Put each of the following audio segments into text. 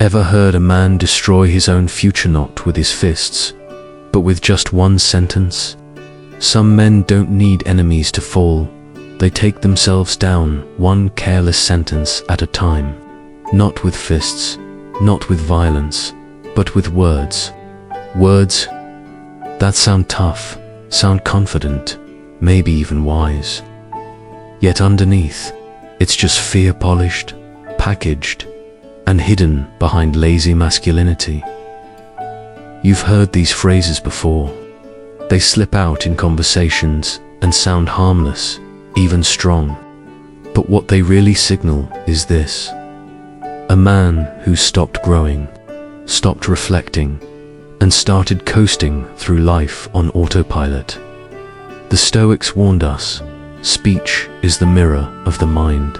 Ever heard a man destroy his own future not with his fists, but with just one sentence? Some men don't need enemies to fall. They take themselves down one careless sentence at a time. Not with fists, not with violence, but with words. Words that sound tough, sound confident, maybe even wise. Yet underneath, it's just fear polished, packaged, and hidden behind lazy masculinity. You've heard these phrases before. They slip out in conversations and sound harmless, even strong. But what they really signal is this: a man who stopped growing, stopped reflecting, and started coasting through life on autopilot. The Stoics warned us, speech is the mirror of the mind.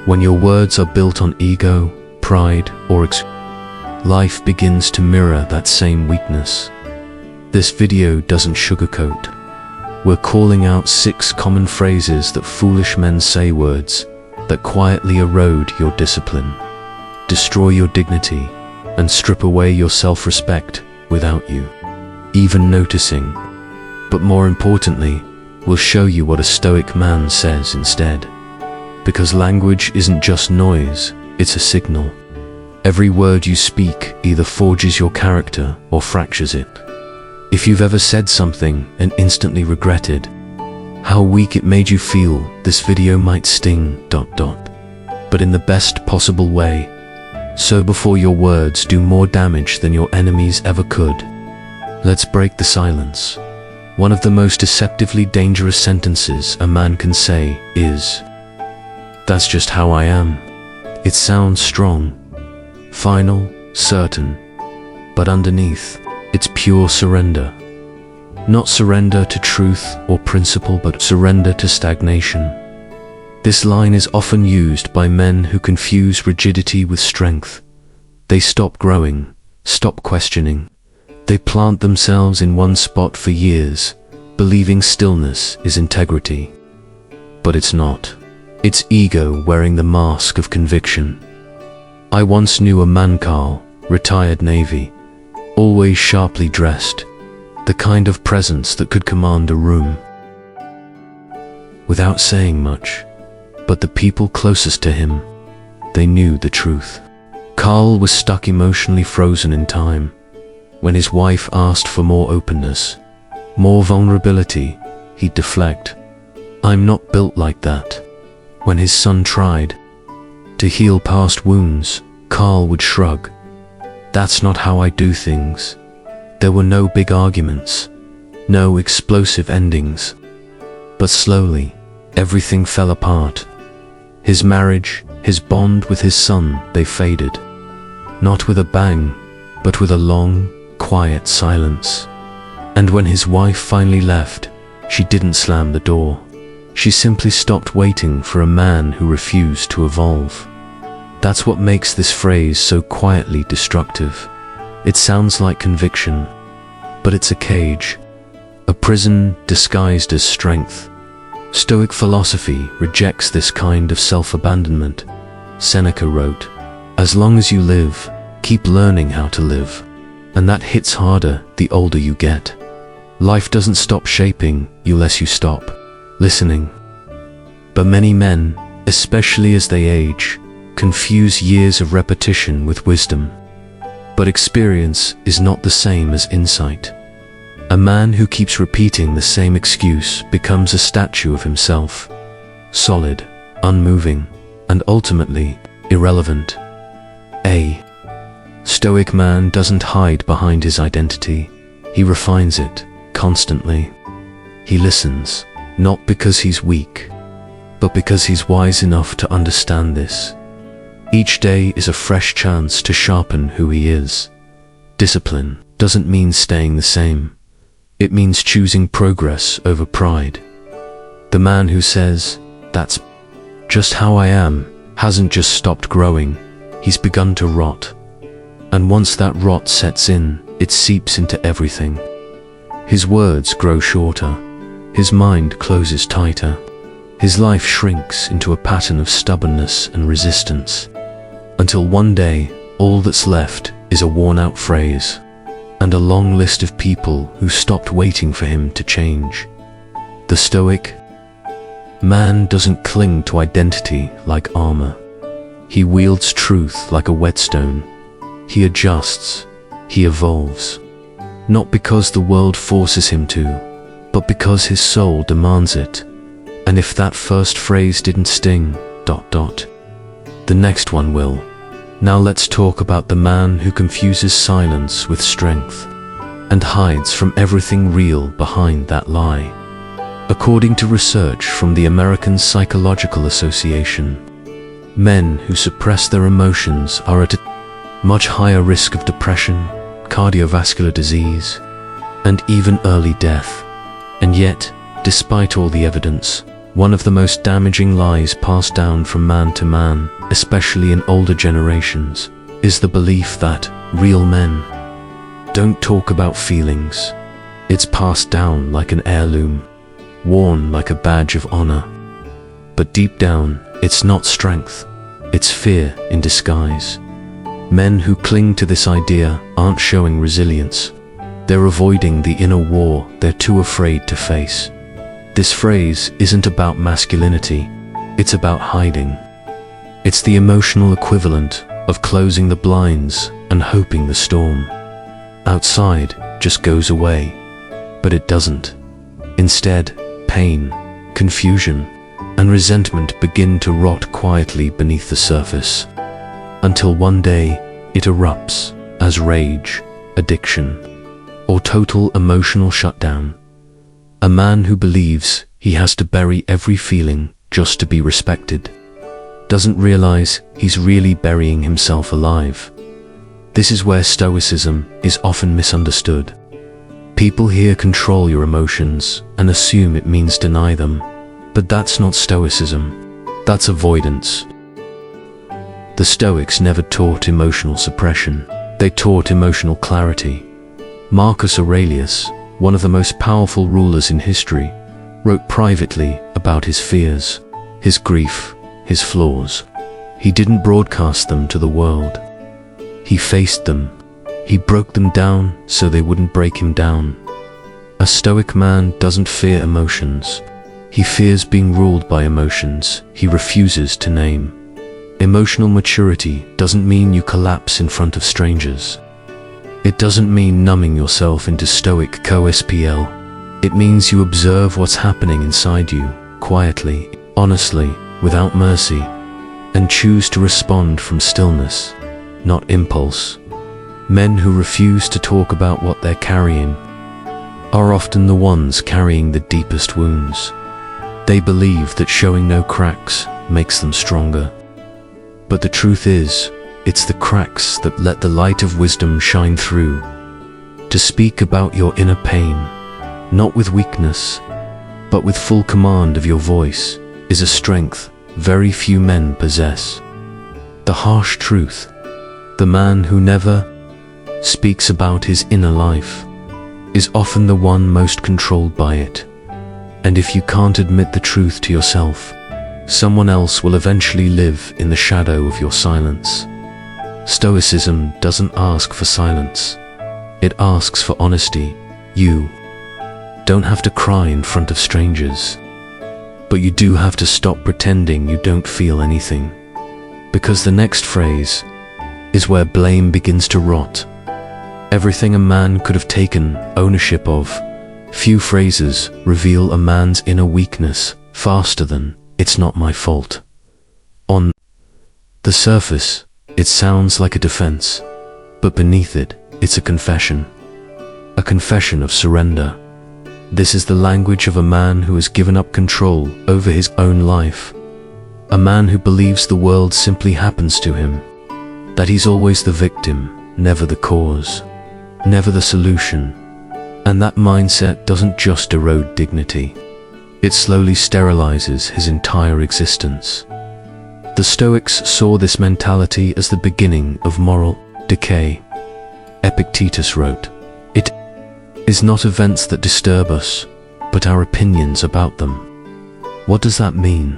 When your words are built on ego, pride, or life begins to mirror that same weakness. This video doesn't sugarcoat. We're calling out 6 common phrases that foolish men say, words that quietly erode your discipline, destroy your dignity, and strip away your self-respect without you even noticing. But more importantly, we'll show you what a Stoic man says instead. Because language isn't just noise, it's a signal. Every word you speak either forges your character or fractures it. If you've ever said something and instantly regretted how weak it made you feel, this video might sting, but in the best possible way. So before your words do more damage than your enemies ever could, let's break the silence. One of the most deceptively dangerous sentences a man can say is, "That's just how I am." It sounds strong, final, certain, but underneath, it's pure surrender. Not surrender to truth or principle, but surrender to stagnation. This line is often used by men who confuse rigidity with strength. They stop growing, stop questioning. They plant themselves in one spot for years, believing stillness is integrity. But it's not. It's ego wearing the mask of conviction. I once knew a man, Carl, retired Navy, always sharply dressed, the kind of presence that could command a room without saying much. But the people closest to him, they knew the truth. Carl was stuck, emotionally frozen in time. When his wife asked for more openness, more vulnerability, he'd deflect. "I'm not built like that." When his son tried to heal past wounds, Carl would shrug. "That's not how I do things." There were no big arguments, no explosive endings. But slowly, everything fell apart. His marriage, his bond with his son, they faded. Not with a bang, but with a long, quiet silence. And when his wife finally left, she didn't slam the door. She simply stopped waiting for a man who refused to evolve. That's what makes this phrase so quietly destructive. It sounds like conviction, but it's a cage, a prison disguised as strength. Stoic philosophy rejects this kind of self-abandonment. Seneca wrote, "As long as you live, keep learning how to live." And that hits harder the older you get. Life doesn't stop shaping you unless you stop listening. But many men, especially as they age, confuse years of repetition with wisdom. But experience is not the same as insight. A man who keeps repeating the same excuse becomes a statue of himself, solid, unmoving, and ultimately irrelevant. A Stoic man doesn't hide behind his identity. He refines it constantly. He listens, not because he's weak, but because he's wise enough to understand this. Each day is a fresh chance to sharpen who he is. Discipline doesn't mean staying the same. It means choosing progress over pride. The man who says, "That's just how I am," hasn't just stopped growing, he's begun to rot. And once that rot sets in, it seeps into everything. His words grow shorter, his mind closes tighter, his life shrinks into a pattern of stubbornness and resistance, until one day, All that's left is a worn-out phrase, and a long list of people who stopped waiting for him to change. The Stoic man doesn't cling to identity like armor. He wields truth like a whetstone. He adjusts, he evolves, not because the world forces him to, but because his soul demands it. And if that first phrase didn't sting, the next one will. Now let's talk about the man who confuses silence with strength and hides from everything real behind that lie. According to research from the American Psychological Association, men who suppress their emotions are at a much higher risk of depression, cardiovascular disease, and even early death. And yet, despite all the evidence, one of the most damaging lies passed down from man to man, especially in older generations, is the belief that real men don't talk about feelings. It's passed down like an heirloom, worn like a badge of honor. But deep down, it's not strength, it's fear in disguise. Men who cling to this idea aren't showing resilience. They're avoiding the inner war they're too afraid to face. This phrase isn't about masculinity, it's about hiding. It's the emotional equivalent of closing the blinds and hoping the storm outside just goes away. But it doesn't. Instead, pain, confusion, and resentment begin to rot quietly beneath the surface, until one day it erupts as rage, addiction, or total emotional shutdown. A man who believes he has to bury every feeling just to be respected doesn't realize he's really burying himself alive. This is where Stoicism is often misunderstood. People here control your emotions and assume it means deny them, but that's not Stoicism, that's avoidance. The Stoics never taught emotional suppression, they taught emotional clarity. Marcus Aurelius, one of the most powerful rulers in history, wrote privately about his fears, his grief, his flaws. He didn't broadcast them to the world. He faced them. He broke them down so they wouldn't break him down. A Stoic man doesn't fear emotions. He fears being ruled by emotions he refuses to name. Emotional maturity doesn't mean you collapse in front of strangers. It doesn't mean numbing yourself into Stoic co-SPL. It means you observe what's happening inside you, quietly, honestly, without mercy, and choose to respond from stillness, not impulse. Men who refuse to talk about what they're carrying are often the ones carrying the deepest wounds. They believe that showing no cracks makes them stronger. But the truth is, it's the cracks that let the light of wisdom shine through. To speak about your inner pain, not with weakness, but with full command of your voice, is a strength very few men possess. The harsh truth, the man who never speaks about his inner life, is often the one most controlled by it. And if you can't admit the truth to yourself, someone else will eventually live in the shadow of your silence. Stoicism doesn't ask for silence. It asks for honesty. You don't have to cry in front of strangers, but you do have to stop pretending you don't feel anything. Because the next phrase is where blame begins to rot. Everything a man could have taken ownership of, few phrases reveal a man's inner weakness faster than "it's not my fault." On the surface, it sounds like a defense, but beneath it, it's a confession of surrender. This is the language of a man who has given up control over his own life, a man who believes the world simply happens to him, that he's always the victim, never the cause, never the solution. And that mindset doesn't just erode dignity, it slowly sterilizes his entire existence. The Stoics saw this mentality as the beginning of moral decay. Epictetus wrote, "It is not events that disturb us, but our opinions about them." What does that mean?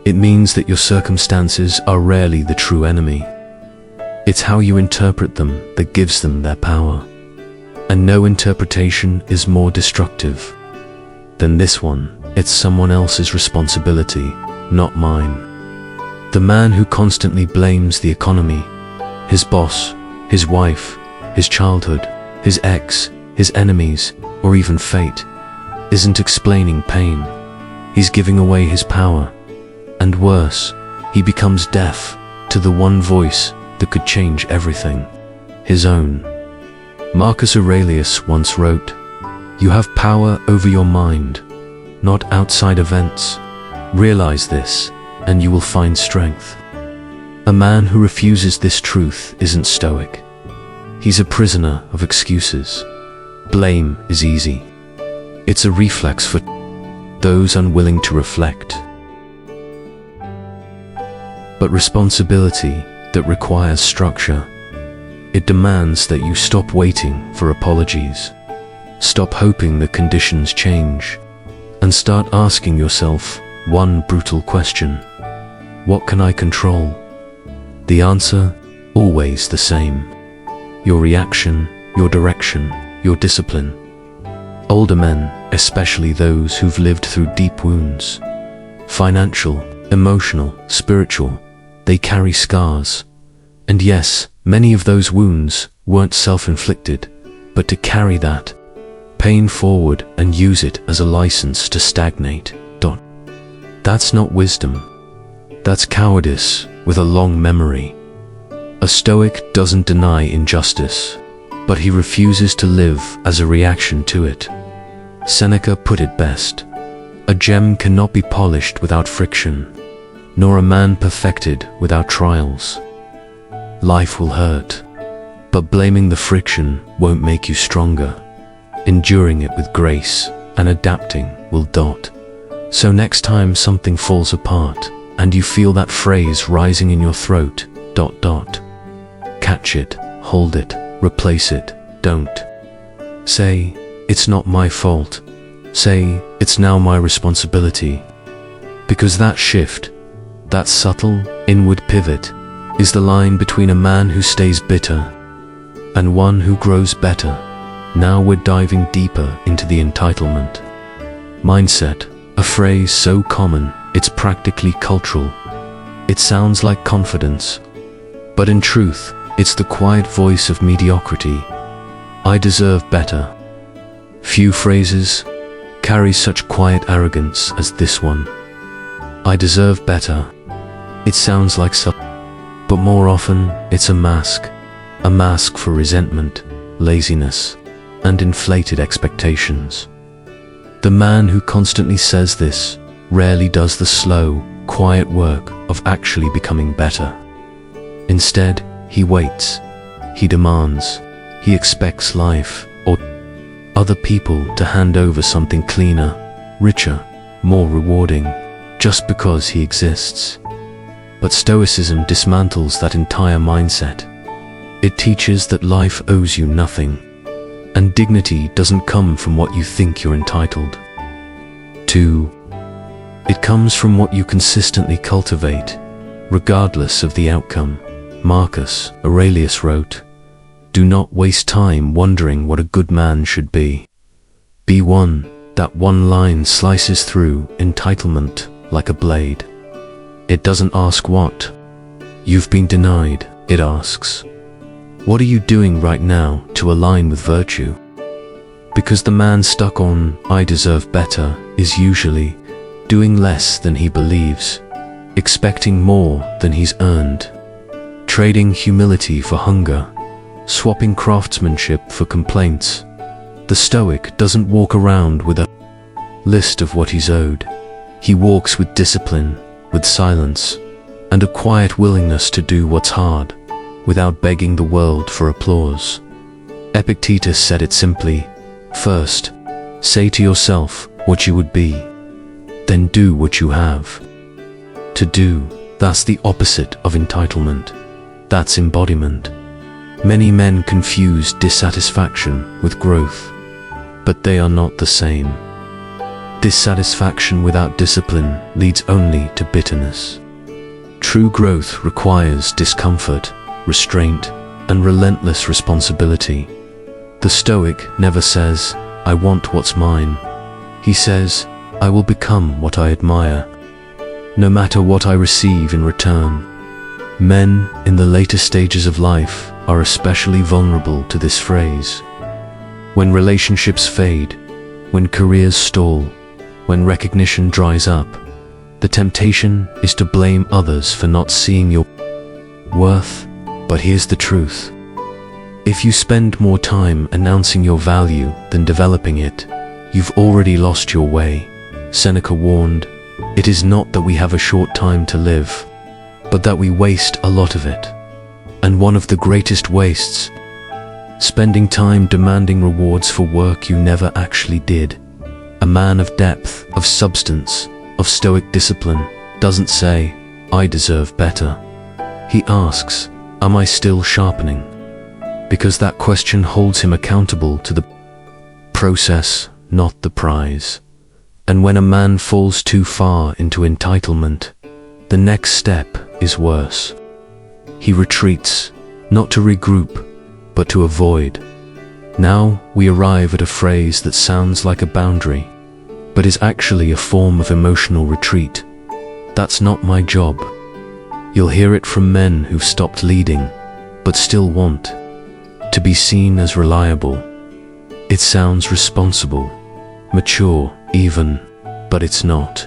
It means that your circumstances are rarely the true enemy. It's how you interpret them that gives them their power. And no interpretation is more destructive than this one. It's someone else's responsibility, not mine. The man who constantly blames the economy, his boss, his wife, his childhood, his ex, his enemies, or even fate, isn't explaining pain. He's giving away his power. And worse, he becomes deaf to the one voice that could change everything, his own. Marcus Aurelius once wrote, "You have power over your mind, not outside events. Realize this, and you will find strength." A man who refuses this truth isn't stoic. He's a prisoner of excuses. Blame is easy. It's a reflex for those unwilling to reflect. But responsibility that requires structure, it demands that you stop waiting for apologies, stop hoping the conditions change, and start asking yourself one brutal question: what can I control? The answer, always the same: your reaction, your direction, your discipline. Older men, especially those who've lived through deep wounds, financial, emotional, spiritual, they carry scars. And yes, many of those wounds weren't self-inflicted, but to carry that pain forward and use it as a license to stagnate. That's not wisdom. That's cowardice with a long memory. A Stoic doesn't deny injustice, but he refuses to live as a reaction to it. Seneca put it best: a gem cannot be polished without friction, nor a man perfected without trials. Life will hurt, but blaming the friction won't make you stronger. Enduring it with grace and adapting will. So next time something falls apart and you feel that phrase rising in your throat, catch it, hold it, replace it. Don't say, "It's not my fault." Say, "It's now my responsibility." Because that shift, that subtle, inward pivot, is the line between a man who stays bitter and one who grows better. Now we're diving deeper into the entitlement mindset, a phrase so common, it's practically cultural. It sounds like confidence, but in truth, it's the quiet voice of mediocrity. I deserve better. Few phrases carry such quiet arrogance as this one. I deserve better. It sounds like but more often, it's a mask for resentment, laziness, and inflated expectations. The man who constantly says this rarely does the slow, quiet work of actually becoming better. Instead, he waits, he demands, he expects life or other people to hand over something cleaner, richer, more rewarding, just because he exists. But Stoicism dismantles that entire mindset. It teaches that life owes you nothing, and dignity doesn't come from what you think you're entitled to. It comes from what you consistently cultivate, regardless of the outcome. Marcus Aurelius wrote, "Do not waste time wondering what a good man should be. Be one." That one line slices through entitlement like a blade. It doesn't ask what you've been denied. It asks, what are you doing right now to align with virtue? Because the man stuck on "I deserve better" is usually doing less than he believes, expecting more than he's earned, trading humility for hunger, swapping craftsmanship for complaints. The Stoic doesn't walk around with a list of what he's owed. He walks with discipline, with silence, and a quiet willingness to do what's hard, without begging the world for applause. Epictetus said it simply: first, say to yourself what you would be, then do what you have. To do, that's the opposite of entitlement. That's embodiment. Many men confuse dissatisfaction with growth, but they are not the same. Dissatisfaction without discipline leads only to bitterness. True growth requires discomfort, restraint, and relentless responsibility. The Stoic never says, "I want what's mine." He says, "I will become what I admire, no matter what I receive in return." Men in the later stages of life are especially vulnerable to this phrase. When relationships fade, when careers stall, when recognition dries up, the temptation is to blame others for not seeing your worth. But here's the truth. If you spend more time announcing your value than developing it, you've already lost your way. Seneca warned, "It is not that we have a short time to live, but that we waste a lot of it." And one of the greatest wastes, spending time demanding rewards for work you never actually did. A man of depth, of substance, of stoic discipline doesn't say, "I deserve better." He asks, "Am I still sharpening?" Because that question holds him accountable to the process, not the prize. And when a man falls too far into entitlement, the next step is worse. He retreats, not to regroup, but to avoid. Now we arrive at a phrase that sounds like a boundary, but is actually a form of emotional retreat. "That's not my job." You'll hear it from men who've stopped leading, but still want to be seen as reliable. It sounds responsible, mature even, but it's not.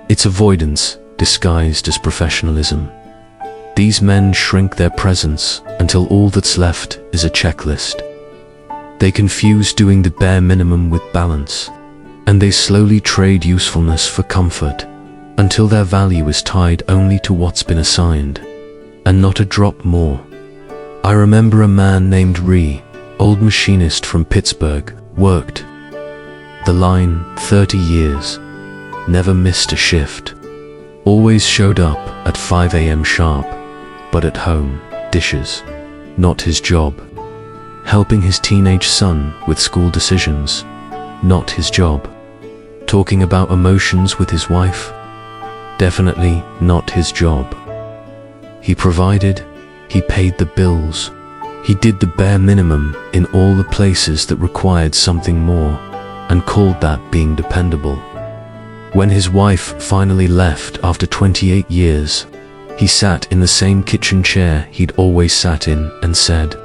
It's avoidance disguised as professionalism. These men shrink their presence until all that's left is a checklist. They confuse doing the bare minimum with balance, and they slowly trade usefulness for comfort until their value is tied only to what's been assigned, and not a drop more. I remember a man named Ree, old machinist from Pittsburgh, worked the line 30 years, never missed a shift, always showed up at 5 a.m. sharp, but at home, dishes, not his job. Helping his teenage son with school decisions, not his job. Talking about emotions with his wife, definitely not his job. He provided, he paid the bills, he did the bare minimum in all the places that required something more, and called that being dependable. When his wife finally left after 28 years, he sat in the same kitchen chair he'd always sat in and said,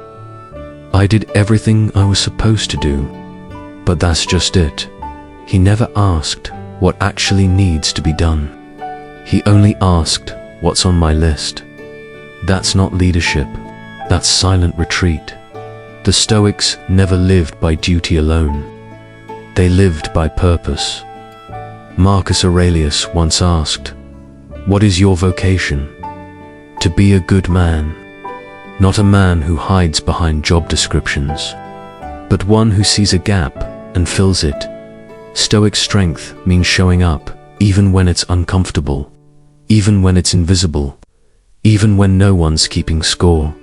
"I did everything I was supposed to do." But that's just it. He never asked what actually needs to be done. He only asked, "What's on my list?" That's not leadership. That's silent retreat. The Stoics never lived by duty alone. They lived by purpose. Marcus Aurelius once asked, "What is your vocation?" To be a good man. Not a man who hides behind job descriptions, but one who sees a gap and fills it. Stoic strength means showing up, even when it's uncomfortable, even when it's invisible, even when no one's keeping score.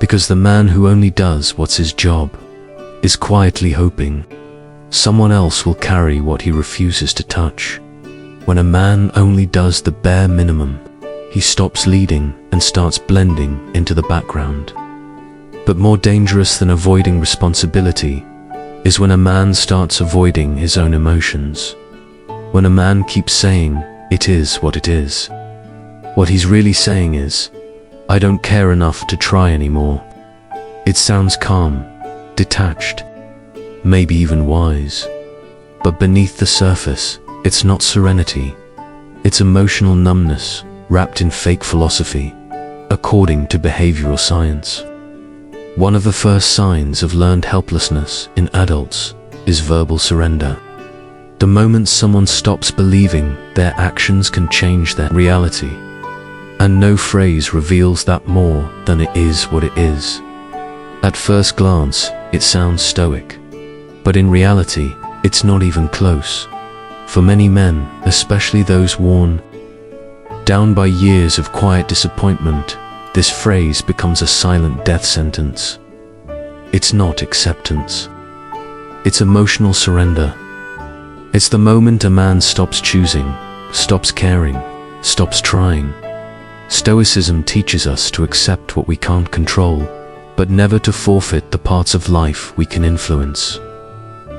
Because the man who only does what's his job is quietly hoping someone else will carry what he refuses to touch. When a man only does the bare minimum, he stops leading and starts blending into the background. But more dangerous than avoiding responsibility is when a man starts avoiding his own emotions. When a man keeps saying, "It is what it is," what he's really saying is, "I don't care enough to try anymore." It sounds calm, detached, maybe even wise. But beneath the surface, it's not serenity. It's emotional numbness, wrapped in fake philosophy, according to behavioral science. One of the first signs of learned helplessness in adults is verbal surrender. The moment someone stops believing their actions can change their reality. And no phrase reveals that more than it is what it is. At first glance, it sounds stoic. But in reality, it's not even close. For many men, especially those worn down by years of quiet disappointment, this phrase becomes a silent death sentence. It's not acceptance. It's emotional surrender. It's the moment a man stops choosing, stops caring, stops trying, Stoicism teaches us to accept what we can't control, but never to forfeit the parts of life we can influence.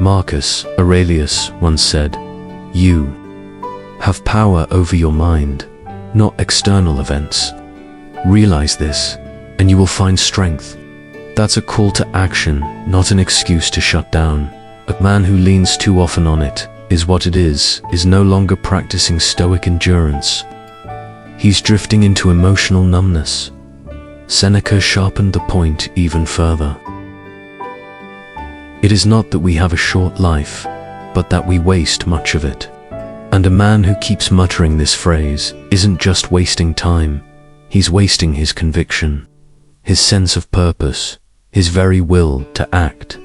Marcus Aurelius once said, "You have power over your mind, not external events. Realize this, and you will find strength." That's a call to action, not an excuse to shut down. A man who leans too often on it is what it is no longer practicing stoic endurance. He's drifting into emotional numbness. Seneca sharpened the point even further. It is not that we have a short life, but that we waste much of it. And a man who keeps muttering this phrase isn't just wasting time, he's wasting his conviction, his sense of purpose, his very will to act.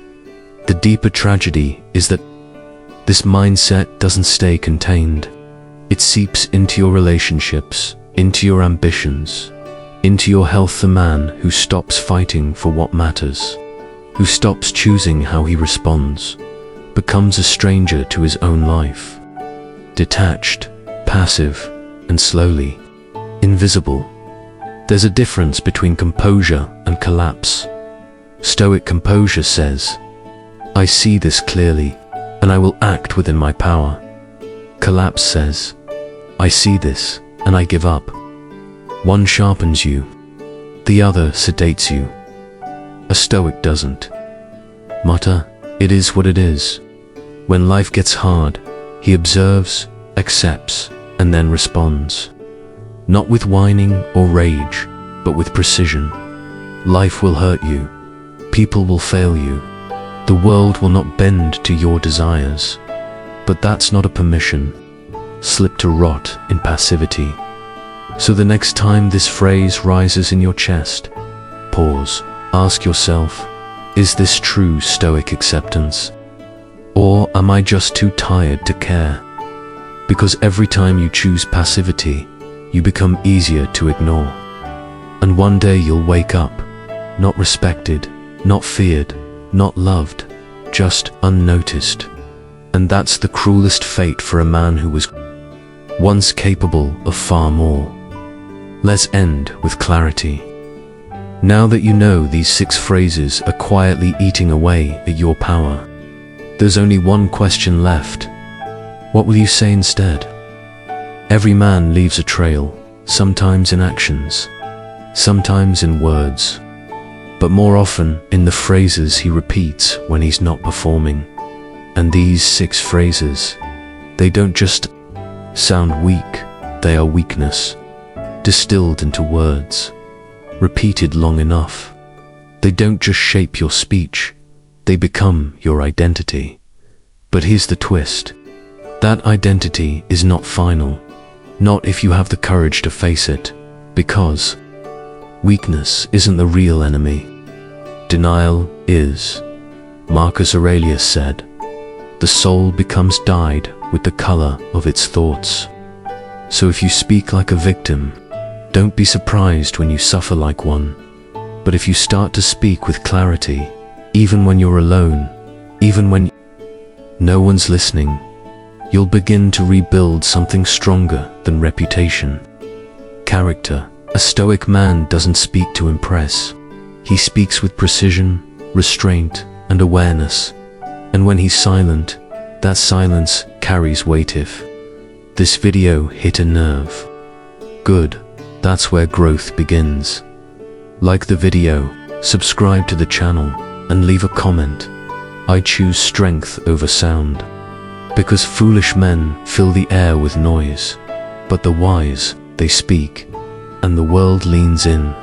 The deeper tragedy is that this mindset doesn't stay contained. It seeps into your relationships, into your ambitions, into your health. The man who stops fighting for what matters, who stops choosing how he responds, becomes a stranger to his own life. Detached, passive, and slowly invisible. There's a difference between composure and collapse. Stoic composure says, "I see this clearly, and I will act within my power." Collapse says, "I see this, and I give up." One sharpens you, the other sedates you. A Stoic doesn't mutter, "It is what it is." When life gets hard, he observes, accepts, and then responds. Not with whining or rage, but with precision. Life will hurt you. People will fail you. The world will not bend to your desires. But that's not a permission slip to rot in passivity. So the next time this phrase rises in your chest, pause. Ask yourself, is this true Stoic acceptance? Or am I just too tired to care? Because every time you choose passivity, you become easier to ignore. And one day you'll wake up, not respected, not feared, not loved, just unnoticed. And that's the cruelest fate for a man who was once capable of far more. Let's end with clarity. Now that you know these 6 phrases are quietly eating away at your power, there's only one question left. What will you say instead? Every man leaves a trail, sometimes in actions, sometimes in words, but more often in the phrases he repeats when he's not performing. And these 6 phrases, they don't just sound weak, they are weakness, distilled into words, repeated long enough. They don't just shape your speech, they become your identity. But here's the twist. That identity is not final, not if you have the courage to face it, because weakness isn't the real enemy. Denial is. Marcus Aurelius said, "The soul becomes dyed with the color of its thoughts." So if you speak like a victim, don't be surprised when you suffer like one. But if you start to speak with clarity, even when you're alone, even when no one's listening, you'll begin to rebuild something stronger than reputation. Character. A Stoic man doesn't speak to impress. He speaks with precision, restraint, and awareness. And when he's silent, that silence carries weight. If this video hit a nerve, good, that's where growth begins. Like the video, subscribe to the channel, and leave a comment. I choose strength over sound. Because foolish men fill the air with noise, but the wise, they speak, and the world leans in.